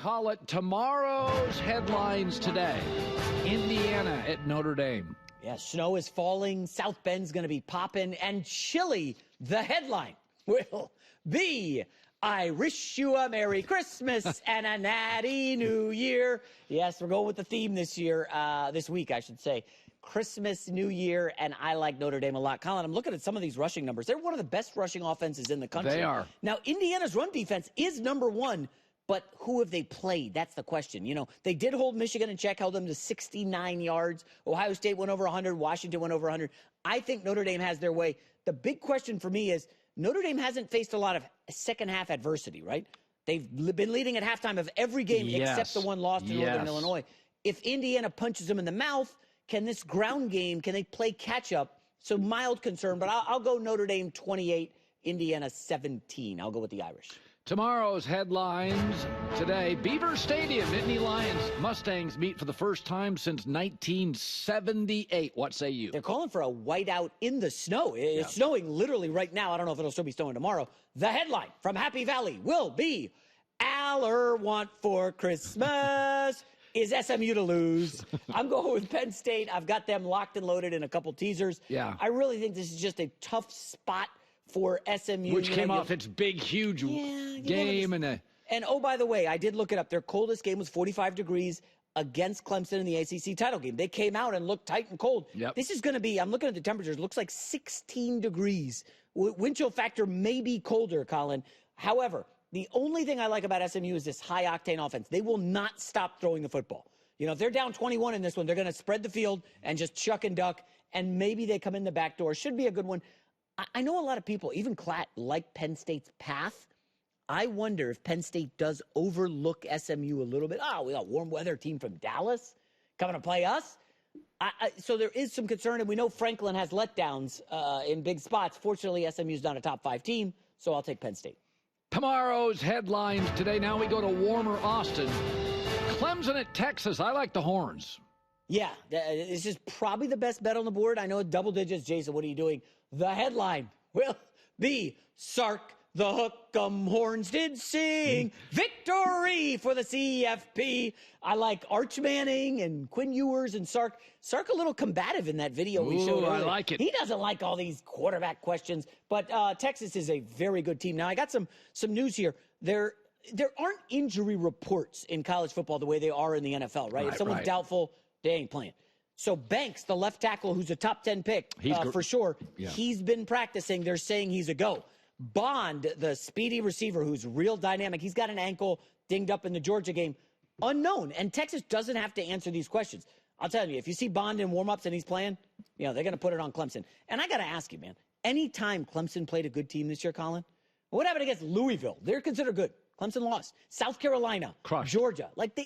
Call it tomorrow's headlines today. Indiana at Notre Dame. Yeah, snow is falling. South Bend's going to be popping. And chilly, the headline will be, I wish you a Merry Christmas and a Natty New Year. Yes, we're going with the theme this week, I should say. Christmas, New Year, and I like Notre Dame a lot. Colin, I'm looking at some of these rushing numbers. They're one of the best rushing offenses in the country. They are. Now, Indiana's run defense is number one, but who have they played? That's the question. You know, they did hold Michigan in check, held them to 69 yards. Ohio State went over 100. Washington went over 100. I think Notre Dame has their way. The big question for me is Notre Dame hasn't faced a lot of second-half adversity, right? They've been leading at halftime of every game except the one lost to Northern Illinois. If Indiana punches them in the mouth, can this ground game, can they play catch-up? So mild concern, but I'll go Notre Dame 28, Indiana 17. I'll go with the Irish. Tomorrow's headlines today. Beaver Stadium, Nittany Lions, Mustangs meet for the first time since 1978. What say you? They're calling for a whiteout in the snow. It's snowing literally right now. I don't know if it'll still be snowing tomorrow. The headline from Happy Valley will be, Aller want for Christmas is SMU to lose. I'm going with Penn State. I've got them locked and loaded in a couple teasers. Yeah. I really think this is just a tough spot for SMU. Which came off its big, huge game. And oh, by the way, I did look it up. Their coldest game was 45 degrees against Clemson in the ACC title game. They came out and looked tight and cold. Yep. This is going to be, I'm looking at the temperatures, looks like 16 degrees. Wind chill factor may be colder, Colin. However, the only thing I like about SMU is this high-octane offense. They will not stop throwing the football. You know, if they're down 21 in this one, they're going to spread the field and just chuck and duck, and maybe they come in the back door. Should be a good one. I know a lot of people, even Klatt, like Penn State's path. I wonder if Penn State does overlook SMU a little bit. Oh, we got a warm weather team from Dallas coming to play us. So there is some concern, and we know Franklin has letdowns in big spots. Fortunately, SMU's not a top 5 team, so I'll take Penn State. Tomorrow's headlines today. Now we go to warmer Austin. Clemson at Texas. I like the Horns. Yeah, this is probably the best bet on the board. I know double digits. Jason, what are you doing? The headline will be Sark, the hook 'em horns did sing. Victory for the CFP. I like Arch Manning and Quinn Ewers and Sark. Sark a little combative in that video we showed earlier. I like it. He doesn't like all these quarterback questions, but Texas is a very good team. Now, I got some news here. There aren't injury reports in college football the way they are in the NFL, right? If someone's doubtful, they ain't playing. So Banks, the left tackle, who's a top 10 pick for sure, he's been practicing. They're saying he's a go. Bond, the speedy receiver who's real dynamic, he's got an ankle dinged up in the Georgia game. Unknown. And Texas doesn't have to answer these questions. I'll tell you, if you see Bond in warm-ups and he's playing, you know, they're going to put it on Clemson. And I got to ask you, man, anytime Clemson played a good team this year, Colin, what happened against Louisville? They're considered good. Clemson lost. South Carolina, Georgia. Like,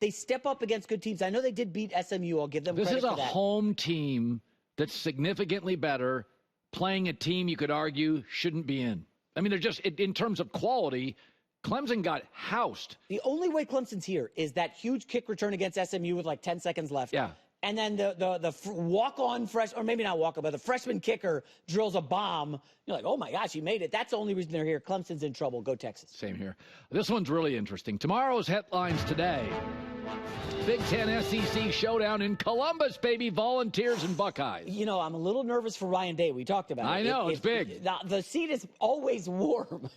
they step up against good teams. I know they did beat SMU. I'll give them credit for that. This is a home team that's significantly better, playing a team you could argue shouldn't be in. I mean, they're just, in terms of quality, Clemson got housed. The only way Clemson's here is that huge kick return against SMU with like 10 seconds left. Yeah. And then the walk-on or maybe not walk-on, but the freshman kicker drills a bomb. You're like, oh my gosh, he made it. That's the only reason they're here. Clemson's in trouble. Go Texas. Same here. This one's really interesting. Tomorrow's headlines today. Big Ten SEC showdown in Columbus, baby. Volunteers and Buckeyes. You know, I'm a little nervous for Ryan Day. We talked about it. I know, it's big. The seat is always warm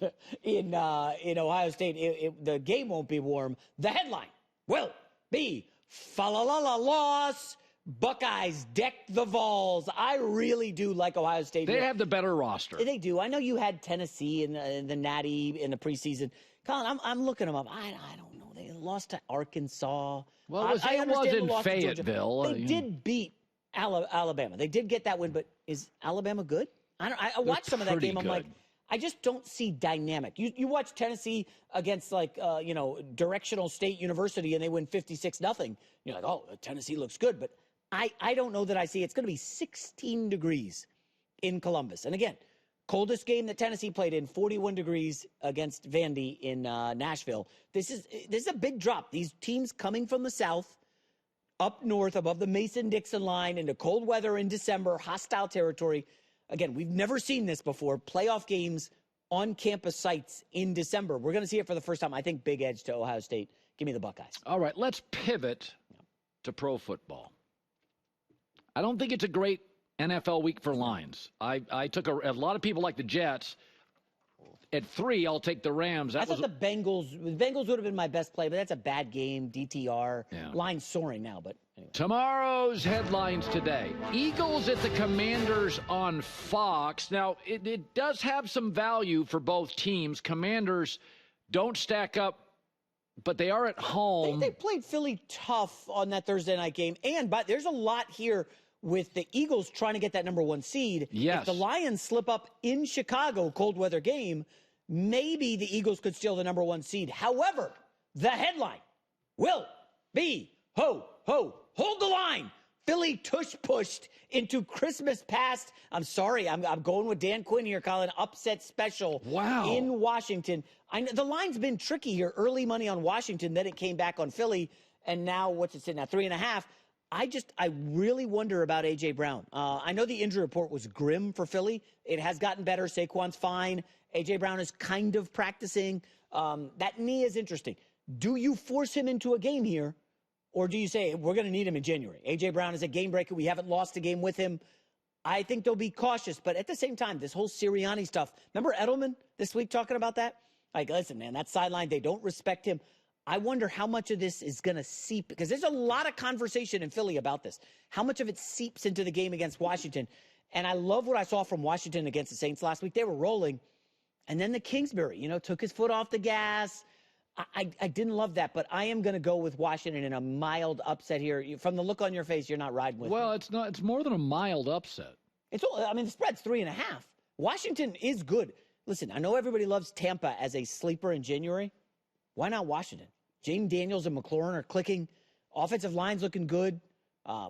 in Ohio State. The game won't be warm. The headline will be fa-la-la-la loss. Buckeyes deck the Vols. I really do like Ohio State. They have the better roster. They do. I know you had Tennessee in the Natty in the preseason. Colin, I'm looking them up. I don't know. They lost to Arkansas. Well, it was in Fayetteville. They did beat Alabama. They did get that win, but is Alabama good? I watched some of that game. I'm like, I just don't see dynamic. You watch Tennessee against Directional State University and they win 56-0. You're like, oh, Tennessee looks good, but I don't know that I see. It's going to be 16 degrees in Columbus. And again, coldest game that Tennessee played in, 41 degrees against Vandy in Nashville. This is a big drop. These teams coming from the South, up north above the Mason-Dixon line into cold weather in December, hostile territory. Again, we've never seen this before. Playoff games on-campus sites in December. We're going to see it for the first time. I think big edge to Ohio State. Give me the Buckeyes. All right, let's pivot to pro football. I don't think it's a great NFL week for lines. I took a lot of people like the Jets. At 3, I'll take the Rams. I thought the Bengals would have been my best play, but that's a bad game. DTR. Yeah. Line soaring now, but anyway. Tomorrow's headlines today. Eagles at the Commanders on Fox. Now, it does have some value for both teams. Commanders don't stack up, but they are at home. They played Philly tough on that Thursday night game. But there's a lot here with the Eagles trying to get that number 1 seed. Yes. If the Lions slip up in Chicago, cold weather game, maybe the Eagles could steal the number 1 seed. However, the headline will be, hold the line. Philly pushed into Christmas past. I'm sorry, I'm going with Dan Quinn here, Colin. Upset special. Wow. In Washington. The line's been tricky here. Early money on Washington, then it came back on Philly, and now what's it sitting at? 3.5. I really wonder about A.J. Brown. I know the injury report was grim for Philly. It has gotten better. Saquon's fine. A.J. Brown is kind of practicing. That knee is interesting. Do you force him into a game here, or do you say, we're going to need him in January? A.J. Brown is a game breaker. We haven't lost a game with him. I think they'll be cautious. But at the same time, this whole Sirianni stuff, remember Edelman this week talking about that? Like, listen, man, that sideline, they don't respect him. I wonder how much of this is going to seep, because there's a lot of conversation in Philly about this. How much of it seeps into the game against Washington? And I love what I saw from Washington against the Saints last week. They were rolling. And then the Kingsbury, took his foot off the gas. I didn't love that, but I am going to go with Washington in a mild upset here. From the look on your face, you're not riding with me. Well, it's not. It's more than a mild upset. The spread's 3.5. Washington is good. Listen, I know everybody loves Tampa as a sleeper in January. Why not Washington? Jaden Daniels and McLaurin are clicking. Offensive line's looking good.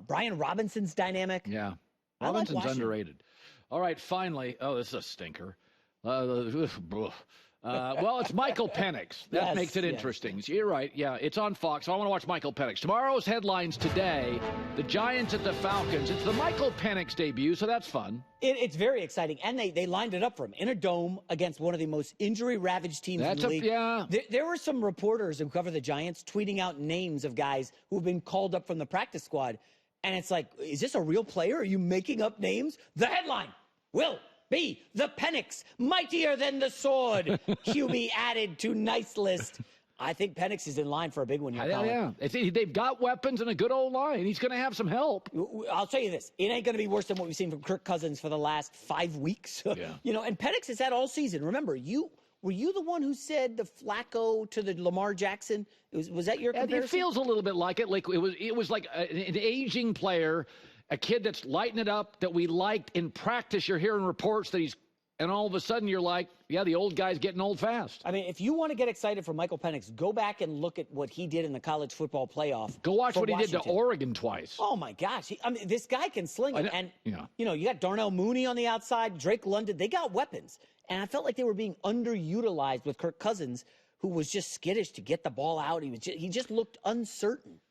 Brian Robinson's dynamic. Yeah. Robinson's underrated. All right, finally. Oh, this is a stinker. Well, it's Michael Penix. That makes it interesting. Yes. You're right. Yeah, it's on Fox. So I want to watch Michael Penix. Tomorrow's headlines today, the Giants at the Falcons. It's the Michael Penix debut, so that's fun. It's very exciting. And they lined it up for him in a dome against one of the most injury-ravaged teams in the league. Yeah. There were some reporters who cover the Giants tweeting out names of guys who've been called up from the practice squad. And it's like, is this a real player? Are you making up names? The headline will be the Penix, mightier than the sword. QB added to nice list. I think Penix is in line for a big one here, Colin. Yeah. They've got weapons and a good old line. He's going to have some help. I'll tell you this. It ain't going to be worse than what we've seen from Kirk Cousins for the last 5 weeks. Yeah. And Penix has had all season. Remember, were you the one who said the Flacco to the Lamar Jackson? Was that your comparison? It feels a little bit like it. Like it was like an aging player, a kid that's lighting it up that we liked in practice. You're hearing reports that and all of a sudden you're like, yeah, the old guy's getting old fast. I mean, if you want to get excited for Michael Penix, go back and look at what he did in the college football playoff. Go watch what Washington. He did to Oregon twice. Oh, my gosh. This guy can sling it. And, you got Darnell Mooney on the outside, Drake London. They got weapons. And I felt like they were being underutilized with Kirk Cousins, who was just skittish to get the ball out. He just looked uncertain.